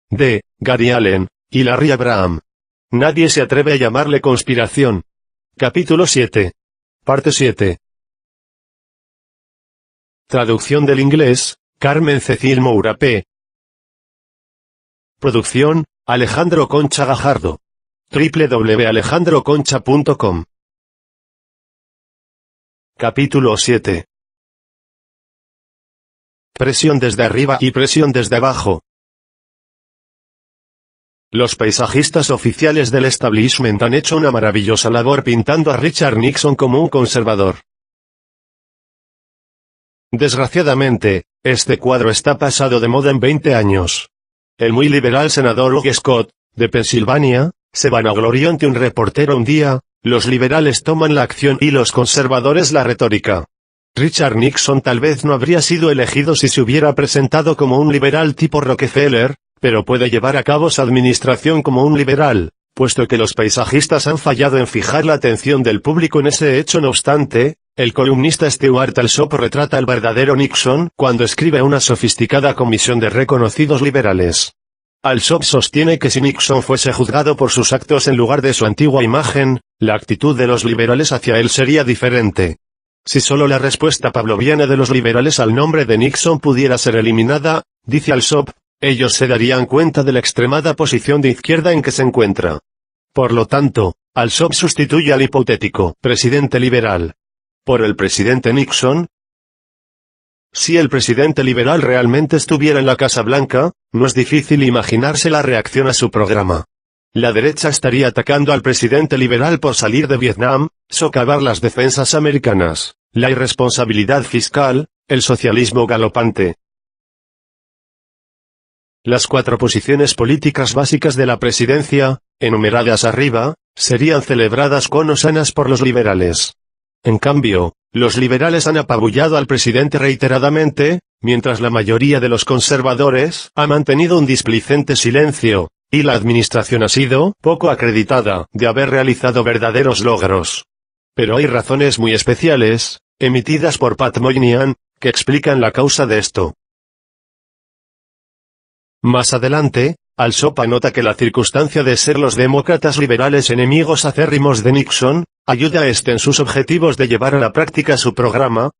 de Gary Allen y Larry Abraham. Nadie se atreve a llamarle conspiración. Capítulo 7. Parte 7. Traducción del inglés, Carmen Cecil Moura P. Producción, Alejandro Concha Gajardo. www.alejandroconcha.com. Capítulo 7. Presión desde arriba y presión desde abajo. Los paisajistas oficiales del establishment han hecho una maravillosa labor pintando a Richard Nixon como un conservador. Desgraciadamente, este cuadro está pasado de moda en 20 años. El muy liberal senador Hugh Scott, de Pensilvania, se vanaglorió ante un reportero un día: los liberales toman la acción y los conservadores la retórica. Richard Nixon tal vez no habría sido elegido si se hubiera presentado como un liberal tipo Rockefeller, pero puede llevar a cabo su administración como un liberal, puesto que los paisajistas han fallado en fijar la atención del público en ese hecho. No obstante, el columnista Stuart Alsop retrata al verdadero Nixon cuando escribe a una sofisticada comisión de reconocidos liberales. Alsop sostiene que si Nixon fuese juzgado por sus actos en lugar de su antigua imagen, la actitud de los liberales hacia él sería diferente. Si solo la respuesta pavloviana de los liberales al nombre de Nixon pudiera ser eliminada, dice Alsop, ellos se darían cuenta de la extremada posición de izquierda en que se encuentra. Por lo tanto, Alsop sustituye al hipotético presidente liberal por el presidente Nixon. Si el presidente liberal realmente estuviera en la Casa Blanca, no es difícil imaginarse la reacción a su programa. La derecha estaría atacando al presidente liberal por salir de Vietnam, socavar las defensas americanas, la irresponsabilidad fiscal, el socialismo galopante. Las 4 posiciones políticas básicas de la presidencia, enumeradas arriba, serían celebradas con hosanas por los liberales. En cambio, los liberales han apabullado al presidente reiteradamente, mientras la mayoría de los conservadores ha mantenido un displicente silencio, y la administración ha sido poco acreditada de haber realizado verdaderos logros. Pero hay razones muy especiales, emitidas por Pat Moynihan, que explican la causa de esto. Más adelante, Alsop anota que la circunstancia de ser los demócratas liberales enemigos acérrimos de Nixon, ayuda a en sus objetivos de llevar a la práctica su programa.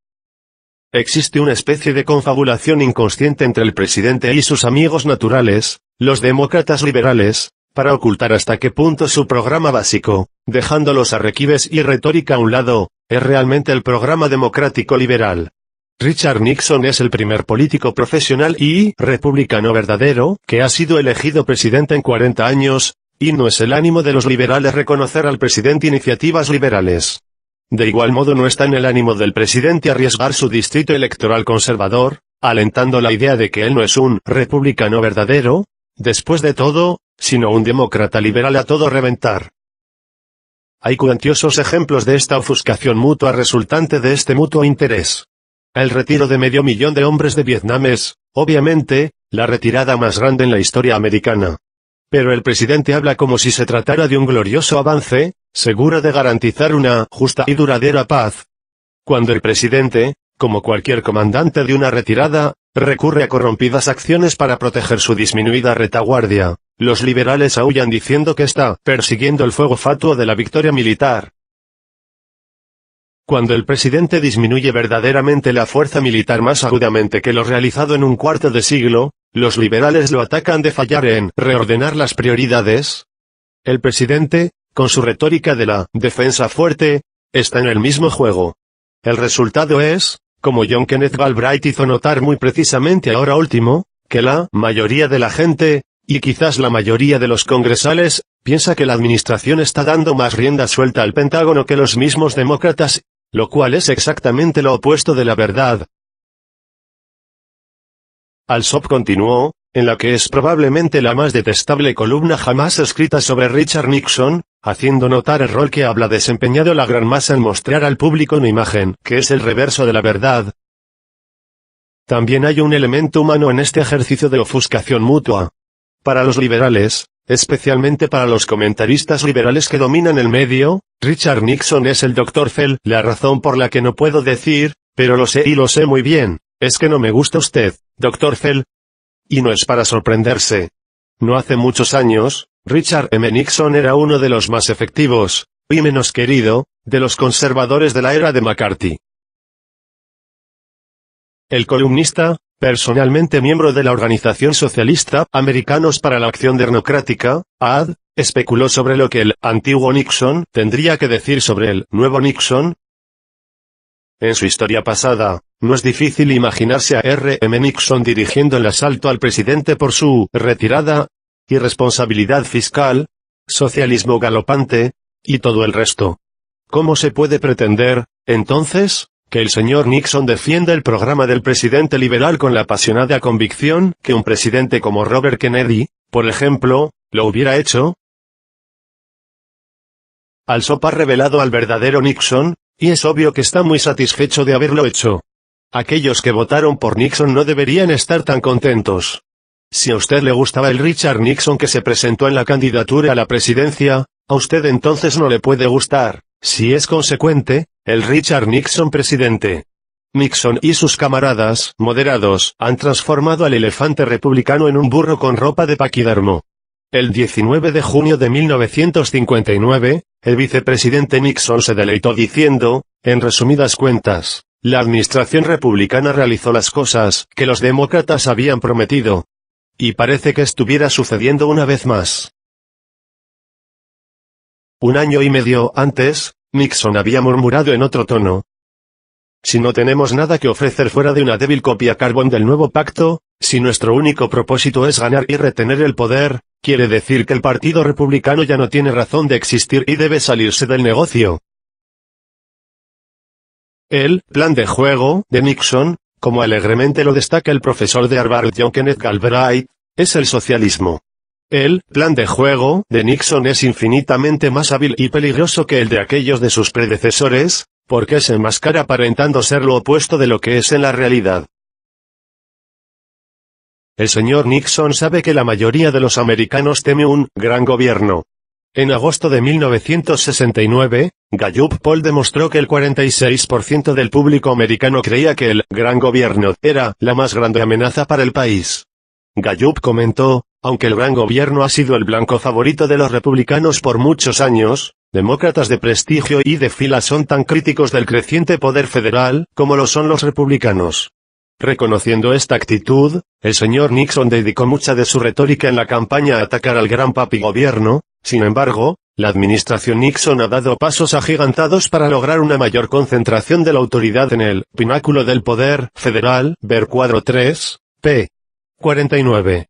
Existe una especie de confabulación inconsciente entre el presidente y sus amigos naturales, los demócratas liberales, para ocultar hasta qué punto su programa básico, dejando los arrequibes y retórica a un lado, es realmente el programa democrático liberal. Richard Nixon es el primer político profesional y republicano verdadero que ha sido elegido presidente en 40 años, y no es el ánimo de los liberales reconocer al presidente iniciativas liberales. De igual modo no está en el ánimo del presidente arriesgar su distrito electoral conservador, alentando la idea de que él no es un republicano verdadero, después de todo, sino un demócrata liberal a todo reventar. Hay cuantiosos ejemplos de esta ofuscación mutua resultante de este mutuo interés. El retiro de 500.000 de hombres de Vietnam es, obviamente, la retirada más grande en la historia americana. Pero el presidente habla como si se tratara de un glorioso avance, seguro de garantizar una justa y duradera paz. Cuando el presidente, como cualquier comandante de una retirada, recurre a corrompidas acciones para proteger su disminuida retaguardia, los liberales aúllan diciendo que está persiguiendo el fuego fatuo de la victoria militar. Cuando el presidente disminuye verdaderamente la fuerza militar más agudamente que lo realizado en un cuarto de siglo, los liberales lo atacan de fallar en reordenar las prioridades. El presidente, con su retórica de la defensa fuerte, está en el mismo juego. El resultado es, como John Kenneth Galbraith hizo notar muy precisamente ahora último, que la mayoría de la gente, y quizás la mayoría de los congresales, piensa que la administración está dando más rienda suelta al Pentágono que los mismos demócratas, lo cual es exactamente lo opuesto de la verdad. Alsop continuó, en la que es probablemente la más detestable columna jamás escrita sobre Richard Nixon, haciendo notar el rol que habla desempeñado la gran masa en mostrar al público una imagen que es el reverso de la verdad. También hay un elemento humano en este ejercicio de ofuscación mutua. Para los liberales, especialmente para los comentaristas liberales que dominan el medio, Richard Nixon es el Dr. Phil. La razón por la que no puedo decir, pero lo sé y lo sé muy bien, es que no me gusta usted, Dr. Phil. Y no es para sorprenderse. No hace muchos años, Richard M. Nixon era uno de los más efectivos, y menos querido, de los conservadores de la era de McCarthy. El columnista, personalmente miembro de la Organización Socialista Americanos para la Acción Democrática, AD, especuló sobre lo que el antiguo Nixon tendría que decir sobre el nuevo Nixon. En su historia pasada, no es difícil imaginarse a R. M. Nixon dirigiendo el asalto al presidente por su retirada, irresponsabilidad fiscal, socialismo galopante, y todo el resto. ¿Cómo se puede pretender, entonces, que el señor Nixon defienda el programa del presidente liberal con la apasionada convicción que un presidente como Robert Kennedy, por ejemplo, lo hubiera hecho? Alsop ha revelado al verdadero Nixon, y es obvio que está muy satisfecho de haberlo hecho. Aquellos que votaron por Nixon no deberían estar tan contentos. Si a usted le gustaba el Richard Nixon que se presentó en la candidatura a la presidencia, a usted entonces no le puede gustar, si es consecuente, el Richard Nixon presidente. Nixon y sus camaradas moderados han transformado al elefante republicano en un burro con ropa de paquidermo. El 19 de junio de 1959, el vicepresidente Nixon se deleitó diciendo, en resumidas cuentas, la administración republicana realizó las cosas que los demócratas habían prometido. Y parece que estuviera sucediendo una vez más. Un año y medio antes, Nixon había murmurado en otro tono: si no tenemos nada que ofrecer fuera de una débil copia carbón del nuevo pacto, si nuestro único propósito es ganar y retener el poder, quiere decir que el Partido Republicano ya no tiene razón de existir y debe salirse del negocio. El plan de juego de Nixon, como alegremente lo destaca el profesor de Harvard John Kenneth Galbraith, es el socialismo. El plan de juego de Nixon es infinitamente más hábil y peligroso que el de aquellos de sus predecesores, porque se enmascara aparentando ser lo opuesto de lo que es en la realidad. El señor Nixon sabe que la mayoría de los americanos teme un gran gobierno. En agosto de 1969, Gallup Poll demostró que el 46% del público americano creía que el gran gobierno era la más grande amenaza para el país. Gallup comentó, aunque el gran gobierno ha sido el blanco favorito de los republicanos por muchos años, demócratas de prestigio y de fila son tan críticos del creciente poder federal como lo son los republicanos. Reconociendo esta actitud, el señor Nixon dedicó mucha de su retórica en la campaña a atacar al gran papi gobierno. Sin embargo, la administración Nixon ha dado pasos agigantados para lograr una mayor concentración de la autoridad en el pináculo del poder federal, ver cuadro 3, p. 49.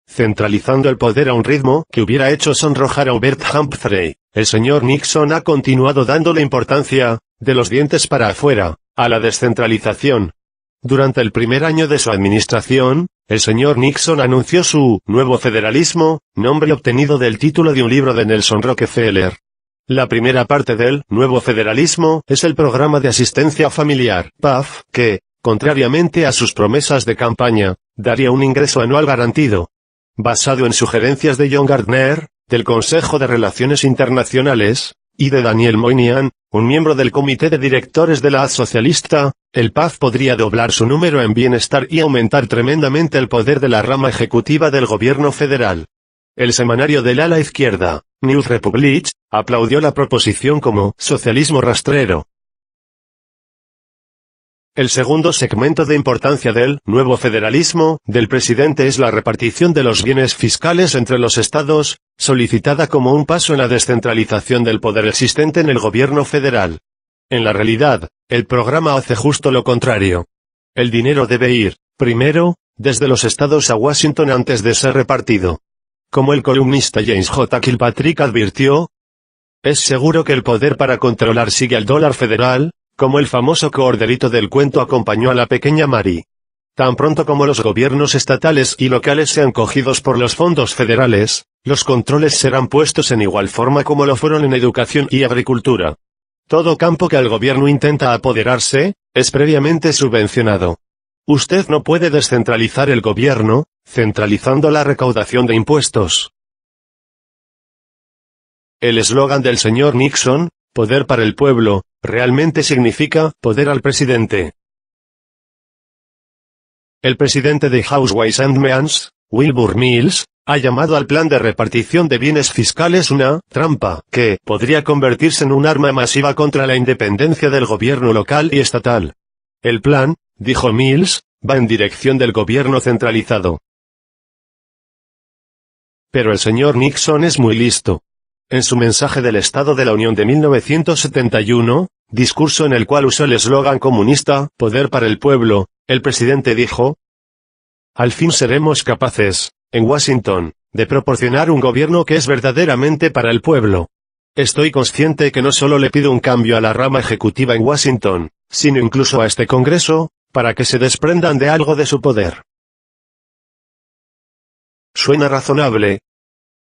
Centralizando el poder a un ritmo que hubiera hecho sonrojar a Hubert Humphrey, el señor Nixon ha continuado dándole importancia, de los dientes para afuera, a la descentralización. Durante el primer año de su administración, el señor Nixon anunció su nuevo federalismo, nombre obtenido del título de un libro de Nelson Rockefeller. La primera parte del nuevo federalismo es el programa de asistencia familiar, PAF, que, contrariamente a sus promesas de campaña, daría un ingreso anual garantido. Basado en sugerencias de John Gardner, del Consejo de Relaciones Internacionales, y de Daniel Moynihan, un miembro del comité de directores de la AD socialista, el PAF podría doblar su número en bienestar y aumentar tremendamente el poder de la rama ejecutiva del gobierno federal. El semanario del ala izquierda, New Republic, aplaudió la proposición como socialismo rastrero. El segundo segmento de importancia del nuevo federalismo del presidente es la repartición de los bienes fiscales entre los estados, solicitada como un paso en la descentralización del poder existente en el gobierno federal. En la realidad, el programa hace justo lo contrario. El dinero debe ir, primero, desde los estados a Washington antes de ser repartido. Como el columnista James J. Kilpatrick advirtió, es seguro que el poder para controlar sigue al dólar federal, como el famoso corderito del cuento acompañó a la pequeña Mary. Tan pronto como los gobiernos estatales y locales sean cogidos por los fondos federales, los controles serán puestos en igual forma como lo fueron en educación y agricultura. Todo campo que el gobierno intenta apoderarse, es previamente subvencionado. Usted no puede descentralizar el gobierno, centralizando la recaudación de impuestos. El eslogan del señor Nixon, poder para el pueblo, realmente significa poder al presidente. El presidente de House Ways and Means, Wilbur Mills, ha llamado al plan de repartición de bienes fiscales una trampa que podría convertirse en un arma masiva contra la independencia del gobierno local y estatal. El plan, dijo Mills, va en dirección del gobierno centralizado. Pero el señor Nixon es muy listo. En su mensaje del Estado de la Unión de 1971, discurso en el cual usó el eslogan comunista, Poder para el pueblo, el presidente dijo: "Al fin seremos capaces, en Washington, de proporcionar un gobierno que es verdaderamente para el pueblo. Estoy consciente que no solo le pido un cambio a la rama ejecutiva en Washington, sino incluso a este Congreso, para que se desprendan de algo de su poder". ¿Suena razonable?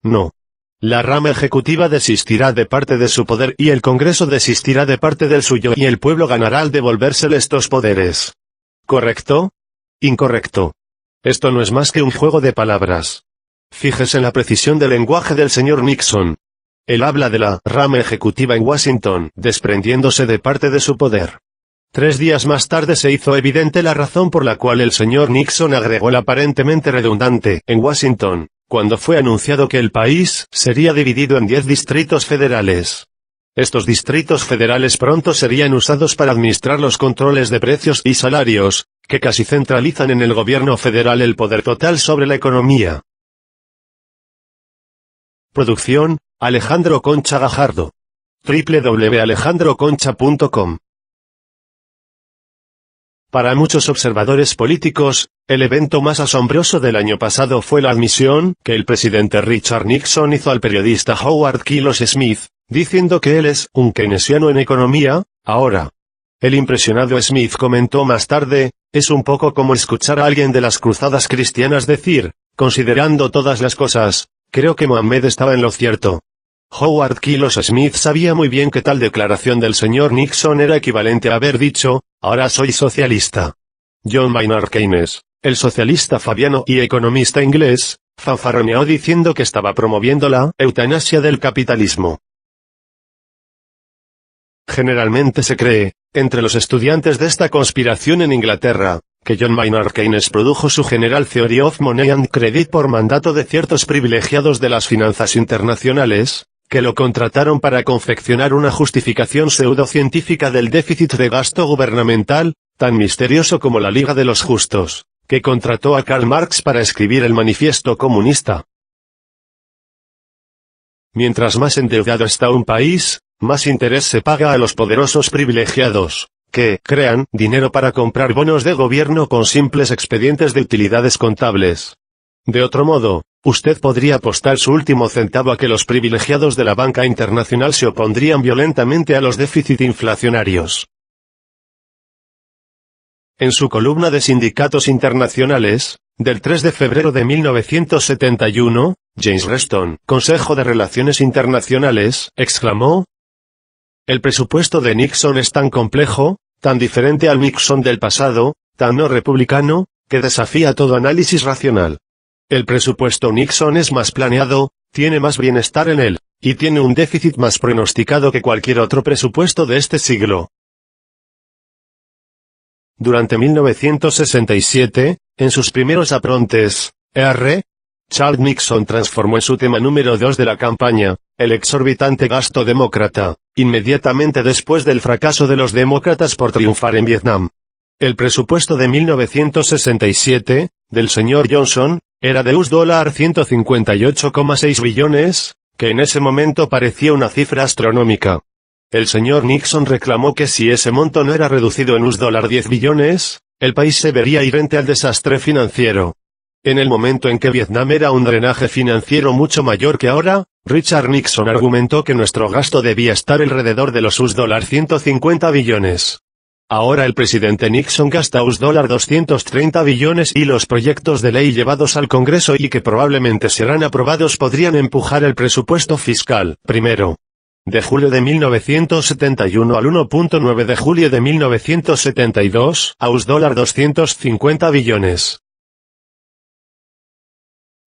No. La rama ejecutiva desistirá de parte de su poder y el Congreso desistirá de parte del suyo y el pueblo ganará al devolvérsele estos poderes. ¿Correcto? Incorrecto. Esto no es más que un juego de palabras. Fíjese en la precisión del lenguaje del señor Nixon. Él habla de la rama ejecutiva en Washington, desprendiéndose de parte de su poder. 3 días más tarde se hizo evidente la razón por la cual el señor Nixon agregó el aparentemente redundante en Washington, cuando fue anunciado que el país sería dividido en 10 distritos federales. Estos distritos federales pronto serían usados para administrar los controles de precios y salarios, que casi centralizan en el gobierno federal el poder total sobre la economía. Producción, Alejandro Concha Gajardo. www.alejandroconcha.com. Para muchos observadores políticos, el evento más asombroso del año pasado fue la admisión que el presidente Richard Nixon hizo al periodista Howard Kilos Smith, diciendo que él es un keynesiano en economía. Ahora, el impresionado Smith comentó más tarde: "Es un poco como escuchar a alguien de las cruzadas cristianas decir, considerando todas las cosas, creo que Mohammed estaba en lo cierto". Howard Kilos Smith sabía muy bien que tal declaración del señor Nixon era equivalente a haber dicho: "Ahora soy socialista". John Maynard Keynes, el socialista fabiano y economista inglés, fanfarroneó diciendo que estaba promoviendo la eutanasia del capitalismo. Generalmente se cree, entre los estudiantes de esta conspiración en Inglaterra, que John Maynard Keynes produjo su General Theory of Money and Credit por mandato de ciertos privilegiados de las finanzas internacionales, que lo contrataron para confeccionar una justificación pseudocientífica del déficit de gasto gubernamental, tan misterioso como la Liga de los Justos, que contrató a Karl Marx para escribir el Manifiesto Comunista. Mientras más endeudado está un país, más interés se paga a los poderosos privilegiados, que crean dinero para comprar bonos de gobierno con simples expedientes de utilidades contables. De otro modo, usted podría apostar su último centavo a que los privilegiados de la banca internacional se opondrían violentamente a los déficits inflacionarios. En su columna de Sindicatos Internacionales, del 3 de febrero de 1971, James Reston, Consejo de Relaciones Internacionales, exclamó: "El presupuesto de Nixon es tan complejo, tan diferente al Nixon del pasado, tan no republicano, que desafía todo análisis racional. El presupuesto Nixon es más planeado, tiene más bienestar en él, y tiene un déficit más pronosticado que cualquier otro presupuesto de este siglo". Durante 1967, en sus primeros aprontes, Charles Nixon transformó en su tema número 2 de la campaña, el exorbitante gasto demócrata, inmediatamente después del fracaso de los demócratas por triunfar en Vietnam. El presupuesto de 1967, del señor Johnson, era de $158,6 billones, que en ese momento parecía una cifra astronómica. El señor Nixon reclamó que si ese monto no era reducido en $10 billones, el país se vería ir frente al desastre financiero. En el momento en que Vietnam era un drenaje financiero mucho mayor que ahora, Richard Nixon argumentó que nuestro gasto debía estar alrededor de los $150 billones. Ahora el presidente Nixon gasta $230 billones y los proyectos de ley llevados al Congreso y que probablemente serán aprobados podrían empujar el presupuesto fiscal, primero, de julio de 1971 al 1.9 de julio de 1972, a $250 billones.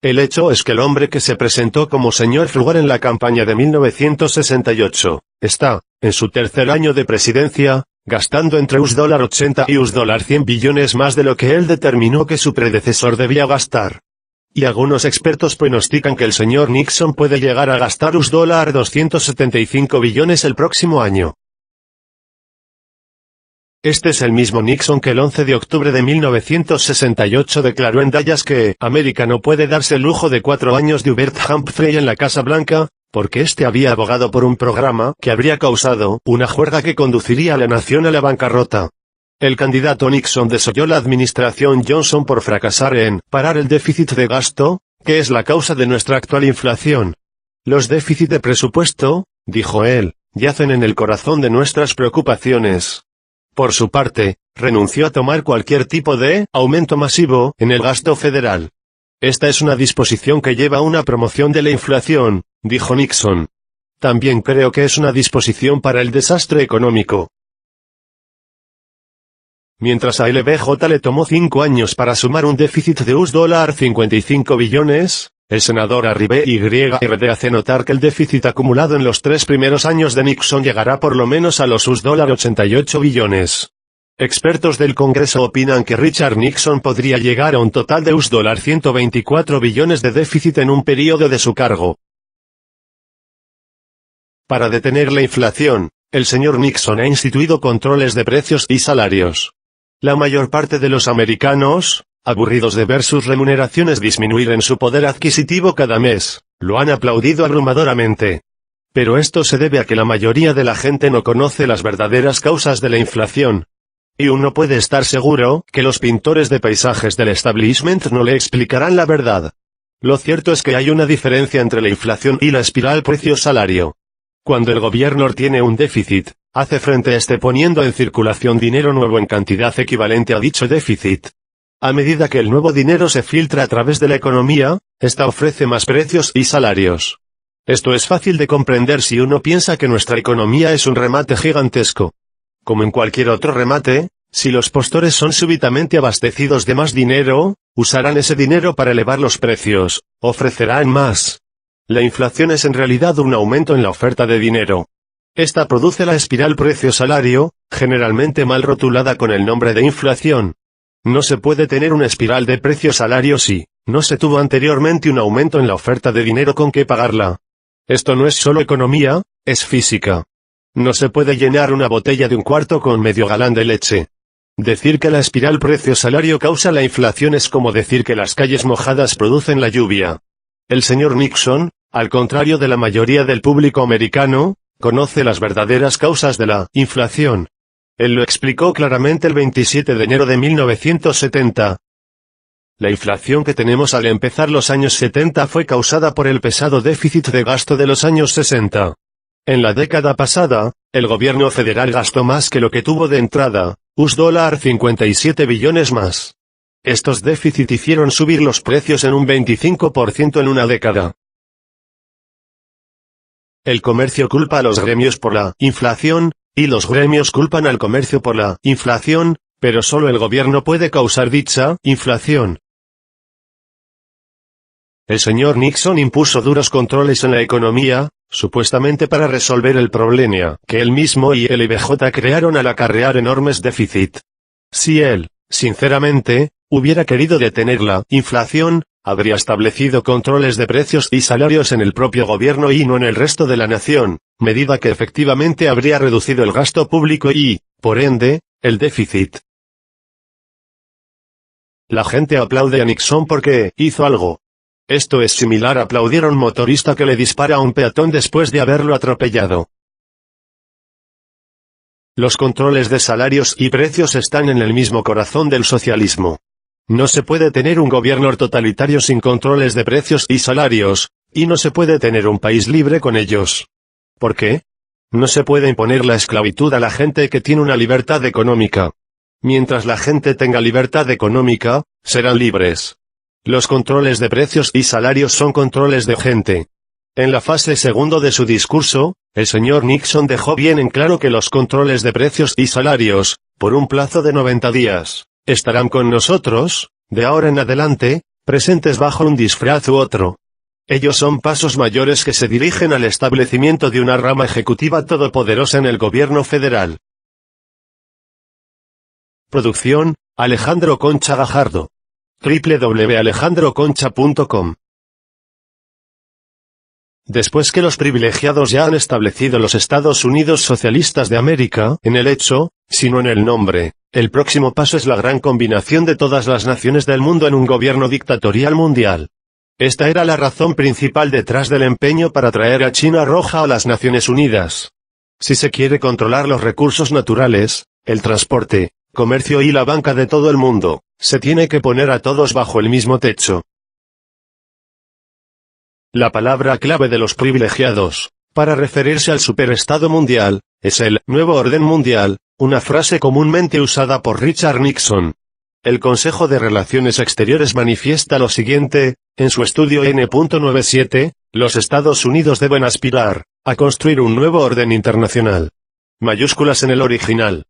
El hecho es que el hombre que se presentó como señor Frugal en la campaña de 1968, está, en su tercer año de presidencia, gastando entre $80 y $100 billones más de lo que él determinó que su predecesor debía gastar. Y algunos expertos pronostican que el señor Nixon puede llegar a gastar $275 billones el próximo año. Este es el mismo Nixon que el 11 de octubre de 1968 declaró en Dallas que América no puede darse el lujo de 4 años de Hubert Humphrey en la Casa Blanca, porque éste había abogado por un programa que habría causado una juerga que conduciría a la nación a la bancarrota. El candidato Nixon desoyó la administración Johnson por fracasar en parar el déficit de gasto, que es la causa de nuestra actual inflación. Los déficits de presupuesto, dijo él, yacen en el corazón de nuestras preocupaciones. Por su parte, renunció a tomar cualquier tipo de aumento masivo en el gasto federal. Esta es una disposición que lleva a una promoción de la inflación, dijo Nixon. También creo que es una disposición para el desastre económico. Mientras a LBJ le tomó 5 años para sumar un déficit de $55 billones, el senador Arribé YRD hace notar que el déficit acumulado en los 3 primeros años de Nixon llegará por lo menos a los $88 billones. Expertos del Congreso opinan que Richard Nixon podría llegar a un total de $124 billones de déficit en un período de su cargo. Para detener la inflación, el señor Nixon ha instituido controles de precios y salarios. La mayor parte de los americanos, aburridos de ver sus remuneraciones disminuir en su poder adquisitivo cada mes, lo han aplaudido abrumadoramente. Pero esto se debe a que la mayoría de la gente no conoce las verdaderas causas de la inflación. Y uno puede estar seguro que los pintores de paisajes del establishment no le explicarán la verdad. Lo cierto es que hay una diferencia entre la inflación y la espiral precio-salario. Cuando el gobierno tiene un déficit, hace frente a este poniendo en circulación dinero nuevo en cantidad equivalente a dicho déficit. A medida que el nuevo dinero se filtra a través de la economía, esta ofrece más precios y salarios. Esto es fácil de comprender si uno piensa que nuestra economía es un remate gigantesco. Como en cualquier otro remate, si los postores son súbitamente abastecidos de más dinero, usarán ese dinero para elevar los precios, ofrecerán más. La inflación es en realidad un aumento en la oferta de dinero. Esta produce la espiral precio-salario, generalmente mal rotulada con el nombre de inflación. No se puede tener una espiral de precio-salario si no se tuvo anteriormente un aumento en la oferta de dinero con que pagarla. Esto no es solo economía, es física. No se puede llenar una botella de un cuarto con medio galán de leche. Decir que la espiral precio-salario causa la inflación es como decir que las calles mojadas producen la lluvia. El señor Nixon, al contrario de la mayoría del público americano, conoce las verdaderas causas de la inflación. Él lo explicó claramente el 27 de enero de 1970. La inflación que tenemos al empezar los años 70 fue causada por el pesado déficit de gasto de los años 60. En la década pasada, el gobierno federal gastó más que lo que tuvo de entrada, $57 billones más. Estos déficits hicieron subir los precios en un 25% en una década. El comercio culpa a los gremios por la inflación, y los gremios culpan al comercio por la inflación, pero solo el gobierno puede causar dicha inflación. El señor Nixon impuso duros controles en la economía, supuestamente para resolver el problema que él mismo y el LBJ crearon al acarrear enormes déficits. Si él, sinceramente, hubiera querido detener la inflación, habría establecido controles de precios y salarios en el propio gobierno y no en el resto de la nación, medida que efectivamente habría reducido el gasto público y, por ende, el déficit. La gente aplaude a Nixon porque hizo algo. Esto es similar a aplaudir a un motorista que le dispara a un peatón después de haberlo atropellado. Los controles de salarios y precios están en el mismo corazón del socialismo. No se puede tener un gobierno totalitario sin controles de precios y salarios, y no se puede tener un país libre con ellos. ¿Por qué? No se puede imponer la esclavitud a la gente que tiene una libertad económica. Mientras la gente tenga libertad económica, serán libres. Los controles de precios y salarios son controles de gente. En la fase segundo de su discurso, el señor Nixon dejó bien en claro que los controles de precios y salarios, por un plazo de 90 días, estarán con nosotros, de ahora en adelante, presentes bajo un disfraz u otro. Ellos son pasos mayores que se dirigen al establecimiento de una rama ejecutiva todopoderosa en el gobierno federal. Producción, Alejandro Concha Gajardo. www.alejandroconcha.com. Después que los privilegiados ya han establecido los Estados Unidos Socialistas de América, en el hecho, sino en el nombre, el próximo paso es la gran combinación de todas las naciones del mundo en un gobierno dictatorial mundial. Esta era la razón principal detrás del empeño para traer a China roja a las Naciones Unidas. Si se quiere controlar los recursos naturales, el transporte, comercio y la banca de todo el mundo, se tiene que poner a todos bajo el mismo techo. La palabra clave de los privilegiados, para referirse al superestado mundial, es el «nuevo orden mundial», una frase comúnmente usada por Richard Nixon. El Consejo de Relaciones Exteriores manifiesta lo siguiente, en su estudio N.97, los Estados Unidos deben aspirar a construir un nuevo orden internacional. Mayúsculas en el original.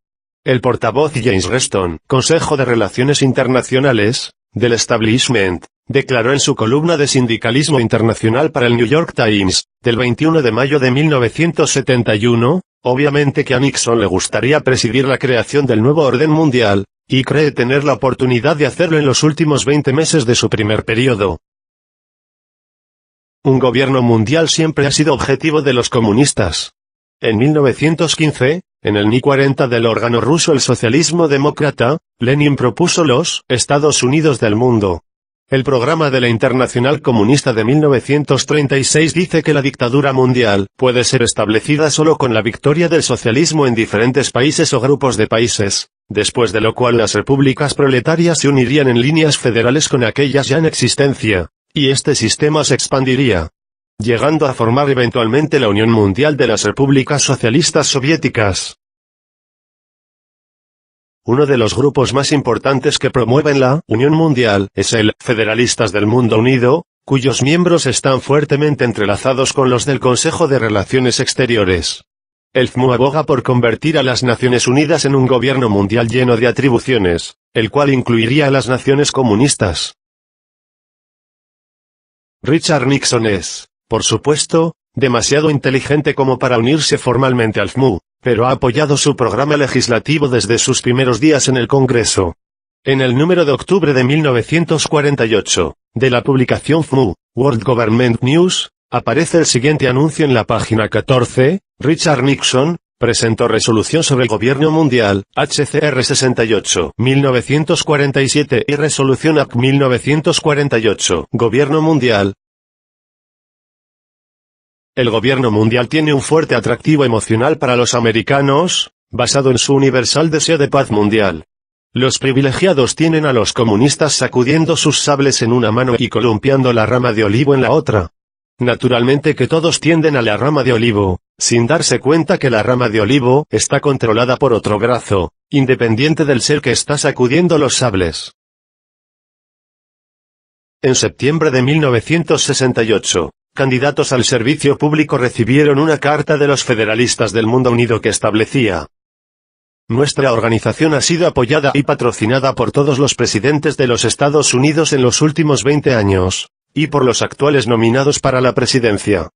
El portavoz James Reston, Consejo de Relaciones Internacionales, del Establishment, declaró en su columna de Sindicalismo Internacional para el New York Times, del 21 de mayo de 1971, obviamente que a Nixon le gustaría presidir la creación del nuevo orden mundial, y cree tener la oportunidad de hacerlo en los últimos 20 meses de su primer periodo. Un gobierno mundial siempre ha sido objetivo de los comunistas. En 1915, en el Ni 40 del órgano ruso El Socialismo Demócrata, Lenin propuso los Estados Unidos del mundo. El programa de la Internacional Comunista de 1936 dice que la dictadura mundial puede ser establecida solo con la victoria del socialismo en diferentes países o grupos de países, después de lo cual las repúblicas proletarias se unirían en líneas federales con aquellas ya en existencia, y este sistema se expandiría, llegando a formar eventualmente la Unión Mundial de las Repúblicas Socialistas Soviéticas. Uno de los grupos más importantes que promueven la Unión Mundial es el Federalistas del Mundo Unido, cuyos miembros están fuertemente entrelazados con los del Consejo de Relaciones Exteriores. El FMU aboga por convertir a las Naciones Unidas en un gobierno mundial lleno de atribuciones, el cual incluiría a las naciones comunistas. Richard Nixon es, por supuesto, demasiado inteligente como para unirse formalmente al FMU, pero ha apoyado su programa legislativo desde sus primeros días en el Congreso. En el número de octubre de 1948, de la publicación FMU, World Government News, aparece el siguiente anuncio en la página 14, Richard Nixon, presentó resolución sobre el gobierno mundial, HCR 68, 1947 y resolución AC 1948, gobierno mundial. El gobierno mundial tiene un fuerte atractivo emocional para los americanos, basado en su universal deseo de paz mundial. Los privilegiados tienen a los comunistas sacudiendo sus sables en una mano y columpiando la rama de olivo en la otra. Naturalmente que todos tienden a la rama de olivo, sin darse cuenta que la rama de olivo está controlada por otro brazo, independiente del ser que está sacudiendo los sables. En septiembre de 1968, candidatos al servicio público recibieron una carta de los Federalistas del Mundo Unido que establecía: nuestra organización ha sido apoyada y patrocinada por todos los presidentes de los Estados Unidos en los últimos 20 años, y por los actuales nominados para la presidencia.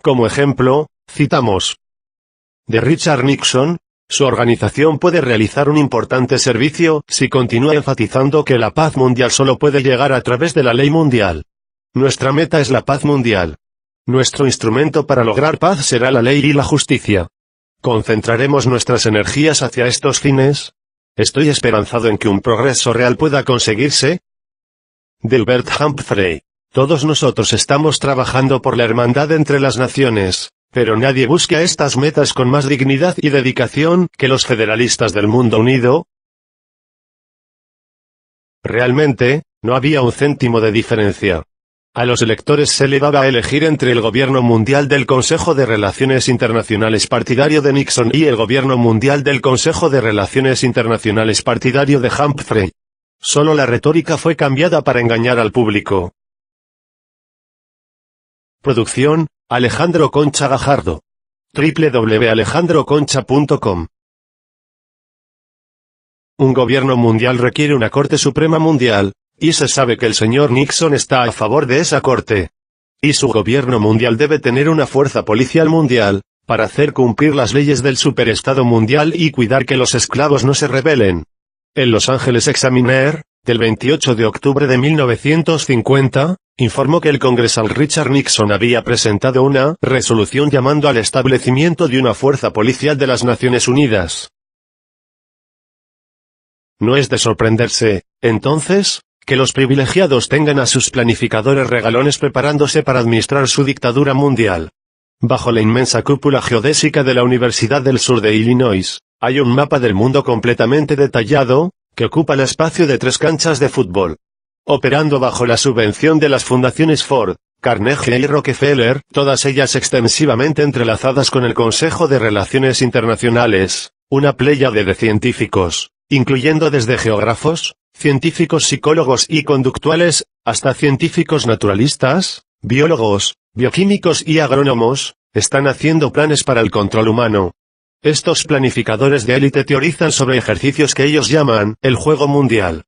Como ejemplo, citamos de Richard Nixon: su organización puede realizar un importante servicio si continúa enfatizando que la paz mundial solo puede llegar a través de la ley mundial. Nuestra meta es la paz mundial. Nuestro instrumento para lograr paz será la ley y la justicia. ¿Concentraremos nuestras energías hacia estos fines? Estoy esperanzado en que un progreso real pueda conseguirse. Delbert Humphrey: todos nosotros estamos trabajando por la hermandad entre las naciones, pero nadie busca estas metas con más dignidad y dedicación que los federalistas del mundo unido. Realmente, no había un céntimo de diferencia. A los electores se les daba a elegir entre el gobierno mundial del Consejo de Relaciones Internacionales partidario de Nixon y el gobierno mundial del Consejo de Relaciones Internacionales partidario de Humphrey. Solo la retórica fue cambiada para engañar al público. Producción, Alejandro Concha Gajardo. www.alejandroconcha.com. Un gobierno mundial requiere una Corte Suprema Mundial, y se sabe que el señor Nixon está a favor de esa corte. Y su gobierno mundial debe tener una fuerza policial mundial, para hacer cumplir las leyes del superestado mundial y cuidar que los esclavos no se rebelen. El Los Angeles Examiner, del 28 de octubre de 1950, informó que el congresal Richard Nixon había presentado una resolución llamando al establecimiento de una fuerza policial de las Naciones Unidas. No es de sorprenderse, entonces, que los privilegiados tengan a sus planificadores regalones preparándose para administrar su dictadura mundial. Bajo la inmensa cúpula geodésica de la Universidad del Sur de Illinois, hay un mapa del mundo completamente detallado, que ocupa el espacio de 3 canchas de fútbol. Operando bajo la subvención de las fundaciones Ford, Carnegie y Rockefeller, todas ellas extensivamente entrelazadas con el Consejo de Relaciones Internacionales, una pléyade de científicos, incluyendo desde geógrafos, científicos psicólogos y conductuales, hasta científicos naturalistas, biólogos, bioquímicos y agrónomos, están haciendo planes para el control humano. Estos planificadores de élite teorizan sobre ejercicios que ellos llaman el juego mundial.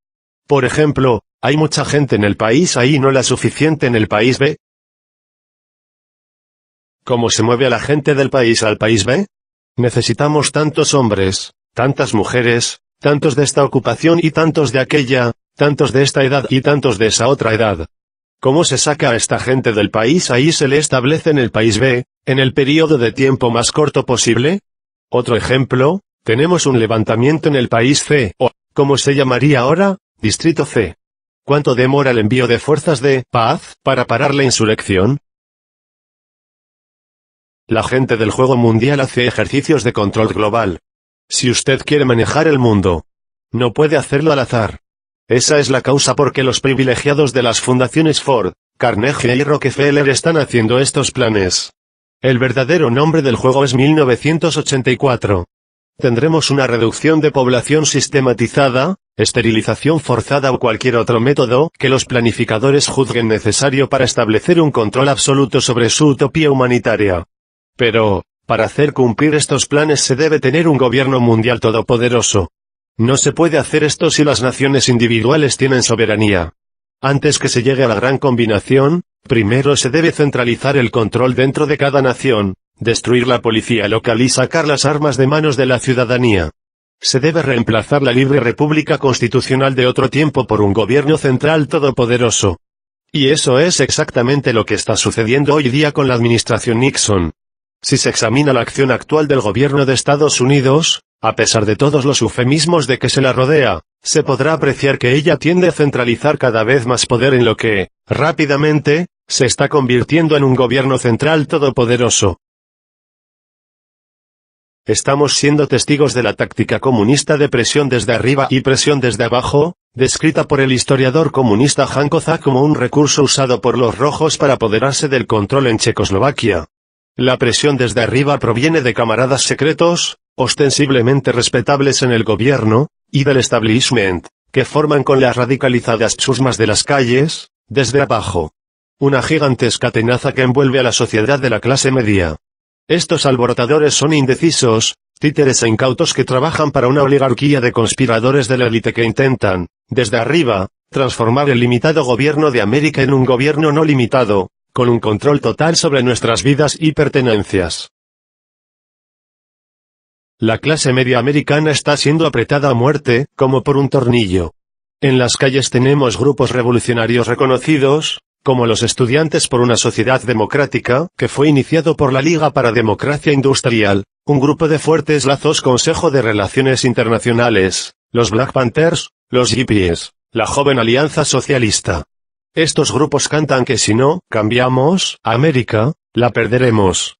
Por ejemplo, ¿hay mucha gente en el país A y no la suficiente en el país B? ¿Cómo se mueve a la gente del país A al país B? Necesitamos tantos hombres, tantas mujeres, tantos de esta ocupación y tantos de aquella, tantos de esta edad y tantos de esa otra edad. ¿Cómo se saca a esta gente del país A y se le establece en el país B, en el periodo de tiempo más corto posible? Otro ejemplo, tenemos un levantamiento en el país C, o, ¿cómo se llamaría ahora? Distrito C. ¿Cuánto demora el envío de fuerzas de paz para parar la insurrección? La gente del juego mundial hace ejercicios de control global. Si usted quiere manejar el mundo, no puede hacerlo al azar. Esa es la causa por que los privilegiados de las fundaciones Ford, Carnegie y Rockefeller están haciendo estos planes. El verdadero nombre del juego es 1984. Tendremos una reducción de población sistematizada, esterilización forzada o cualquier otro método que los planificadores juzguen necesario para establecer un control absoluto sobre su utopía humanitaria. Pero, para hacer cumplir estos planes se debe tener un gobierno mundial todopoderoso. No se puede hacer esto si las naciones individuales tienen soberanía. Antes que se llegue a la gran combinación, primero se debe centralizar el control dentro de cada nación, destruir la policía local y sacar las armas de manos de la ciudadanía. Se debe reemplazar la libre república constitucional de otro tiempo por un gobierno central todopoderoso. Y eso es exactamente lo que está sucediendo hoy día con la administración Nixon. Si se examina la acción actual del gobierno de Estados Unidos, a pesar de todos los eufemismos de que se la rodea, se podrá apreciar que ella tiende a centralizar cada vez más poder en lo que, rápidamente, se está convirtiendo en un gobierno central todopoderoso. Estamos siendo testigos de la táctica comunista de presión desde arriba y presión desde abajo, descrita por el historiador comunista Jan Koza como un recurso usado por los rojos para apoderarse del control en Checoslovaquia. La presión desde arriba proviene de camaradas secretos, ostensiblemente respetables en el gobierno, y del establishment, que forman con las radicalizadas chusmas de las calles, desde abajo. Una gigantesca tenaza que envuelve a la sociedad de la clase media. Estos alborotadores son indecisos, títeres e incautos que trabajan para una oligarquía de conspiradores de la élite que intentan, desde arriba, transformar el limitado gobierno de América en un gobierno no limitado, con un control total sobre nuestras vidas y pertenencias. La clase media americana está siendo apretada a muerte, como por un tornillo. En las calles tenemos grupos revolucionarios reconocidos, como los Estudiantes por una Sociedad Democrática, que fue iniciado por la Liga para Democracia Industrial, un grupo de fuertes lazos Consejo de Relaciones Internacionales, los Black Panthers, los Hippies, la Joven Alianza Socialista. Estos grupos cantan que si no cambiamos América, la perderemos.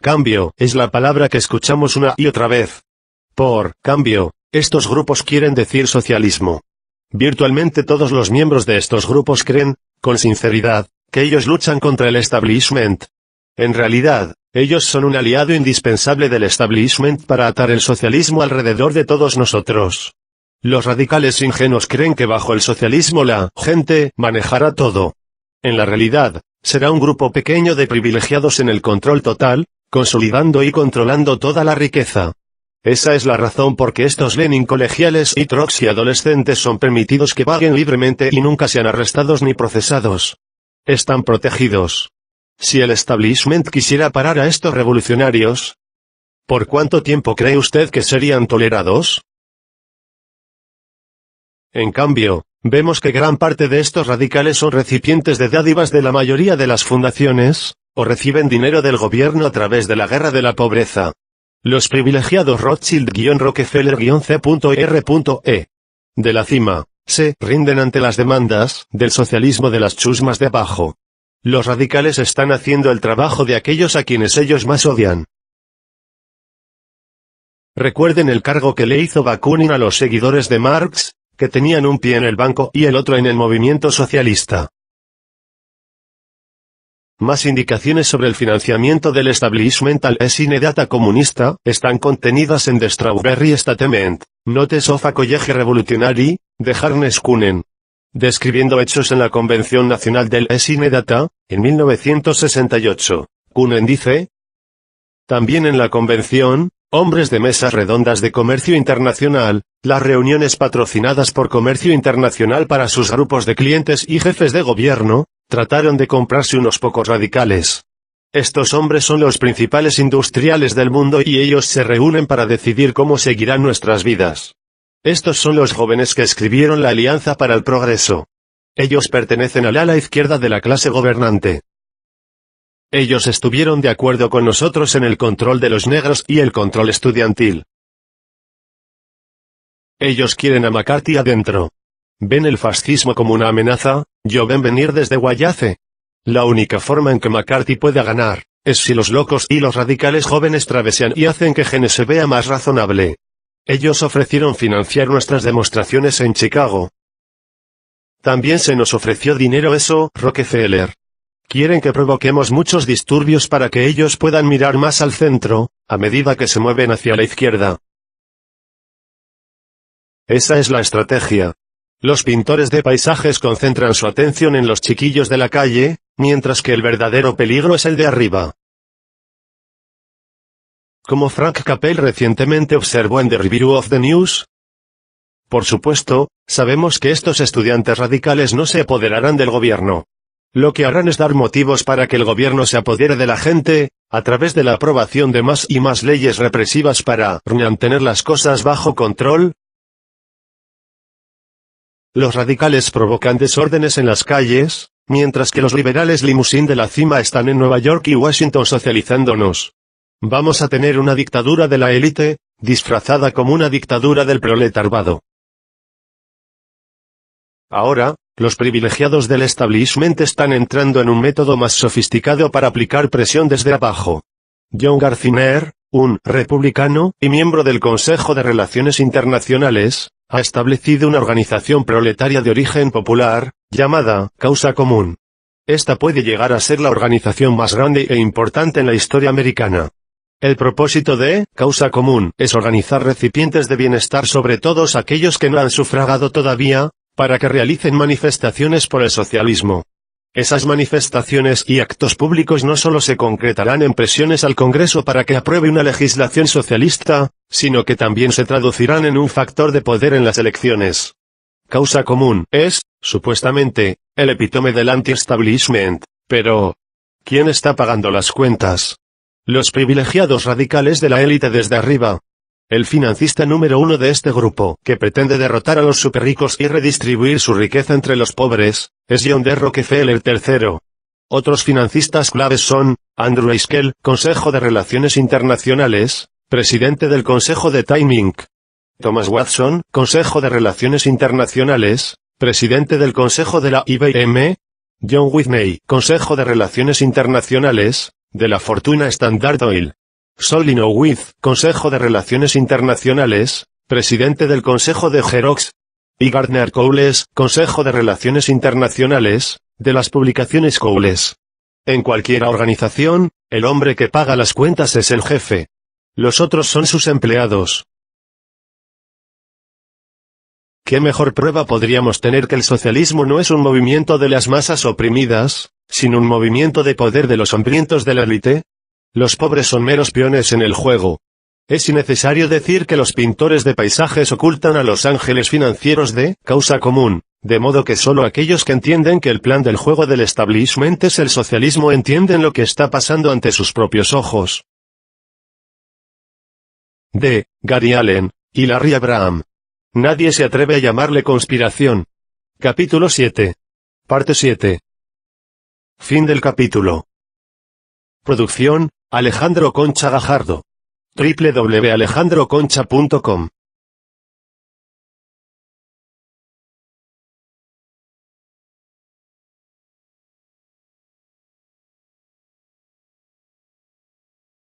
Cambio es la palabra que escuchamos una y otra vez. Por cambio, estos grupos quieren decir socialismo. Virtualmente todos los miembros de estos grupos creen, con sinceridad, que ellos luchan contra el establishment. En realidad, ellos son un aliado indispensable del establishment para atar el socialismo alrededor de todos nosotros. Los radicales ingenuos creen que bajo el socialismo la gente manejará todo. En la realidad, será un grupo pequeño de privilegiados en el control total, consolidando y controlando toda la riqueza. Esa es la razón por que estos Lenin colegiales y Trotsky adolescentes son permitidos que vaguen libremente y nunca sean arrestados ni procesados. Están protegidos. Si el establishment quisiera parar a estos revolucionarios, ¿por cuánto tiempo cree usted que serían tolerados? En cambio, vemos que gran parte de estos radicales son recipientes de dádivas de la mayoría de las fundaciones, o reciben dinero del gobierno a través de la guerra de la pobreza. Los privilegiados Rothschild-Rockefeller-C.R.E. de la cima, se rinden ante las demandas del socialismo de las chusmas de abajo. Los radicales están haciendo el trabajo de aquellos a quienes ellos más odian. Recuerden el cargo que le hizo Bakunin a los seguidores de Marx, que tenían un pie en el banco y el otro en el movimiento socialista. Más indicaciones sobre el financiamiento del establishment in data comunista están contenidas en The Strawberry Statement, Notes of a College Revolutionary, de Harnes Kunen. Describiendo hechos en la Convención Nacional del Data, en 1968, Kunen dice: también en la convención, hombres de mesas redondas de comercio internacional, las reuniones patrocinadas por Comercio Internacional para sus grupos de clientes y jefes de gobierno, trataron de comprarse unos pocos radicales. Estos hombres son los principales industriales del mundo y ellos se reúnen para decidir cómo seguirán nuestras vidas. Estos son los jóvenes que escribieron la Alianza para el Progreso. Ellos pertenecen al ala izquierda de la clase gobernante. Ellos estuvieron de acuerdo con nosotros en el control de los negros y el control estudiantil. Ellos quieren a McCarthy adentro. ¿Ven el fascismo como una amenaza? Yo ven venir desde Guayace. La única forma en que McCarthy pueda ganar, es si los locos y los radicales jóvenes travesean y hacen que Gene se vea más razonable. Ellos ofrecieron financiar nuestras demostraciones en Chicago. También se nos ofreció dinero eso, Rockefeller. Quieren que provoquemos muchos disturbios para que ellos puedan mirar más al centro, a medida que se mueven hacia la izquierda. Esa es la estrategia. Los pintores de paisajes concentran su atención en los chiquillos de la calle, mientras que el verdadero peligro es el de arriba. Como Frank Capel recientemente observó en The Review of the News. Por supuesto, sabemos que estos estudiantes radicales no se apoderarán del gobierno. Lo que harán es dar motivos para que el gobierno se apodere de la gente, a través de la aprobación de más y más leyes represivas para mantener las cosas bajo control. Los radicales provocan desórdenes en las calles, mientras que los liberales limusín de la cima están en Nueva York y Washington socializándonos. Vamos a tener una dictadura de la élite, disfrazada como una dictadura del proletariado. Ahora, los privilegiados del establishment están entrando en un método más sofisticado para aplicar presión desde abajo. John Garfiner, un republicano y miembro del Consejo de Relaciones Internacionales, ha establecido una organización proletaria de origen popular, llamada Causa Común. Esta puede llegar a ser la organización más grande e importante en la historia americana. El propósito de Causa Común es organizar recipientes de bienestar sobre todos aquellos que no han sufragado todavía, para que realicen manifestaciones por el socialismo. Esas manifestaciones y actos públicos no solo se concretarán en presiones al Congreso para que apruebe una legislación socialista, sino que también se traducirán en un factor de poder en las elecciones. Causa Común es, supuestamente, el epítome del anti-establishment, pero ¿quién está pagando las cuentas? Los privilegiados radicales de la élite desde arriba. El financista número uno de este grupo, que pretende derrotar a los superricos y redistribuir su riqueza entre los pobres, es John D. Rockefeller III. Otros financistas claves son, Andrew Heiskell, Consejo de Relaciones Internacionales, presidente del Consejo de Time Inc. Thomas Watson, Consejo de Relaciones Internacionales, presidente del Consejo de la IBM. John Whitney, Consejo de Relaciones Internacionales, de la Fortuna Standard Oil. Solin Owith, Consejo de Relaciones Internacionales, presidente del Consejo de Xerox. Y Gardner Cowles, Consejo de Relaciones Internacionales, de las publicaciones Cowles. En cualquier organización, el hombre que paga las cuentas es el jefe. Los otros son sus empleados. ¿Qué mejor prueba podríamos tener que el socialismo no es un movimiento de las masas oprimidas, sino un movimiento de poder de los hambrientos de la élite? Los pobres son meros peones en el juego. Es innecesario decir que los pintores de paisajes ocultan a los ángeles financieros de Causa Común, de modo que solo aquellos que entienden que el plan del juego del establishment es el socialismo entienden lo que está pasando ante sus propios ojos. D. Gary Allen y Larry Abraham. Nadie se atreve a llamarle conspiración. Capítulo 7. Parte 7. Fin del capítulo. Producción, Alejandro Concha Gajardo. www.alejandroconcha.com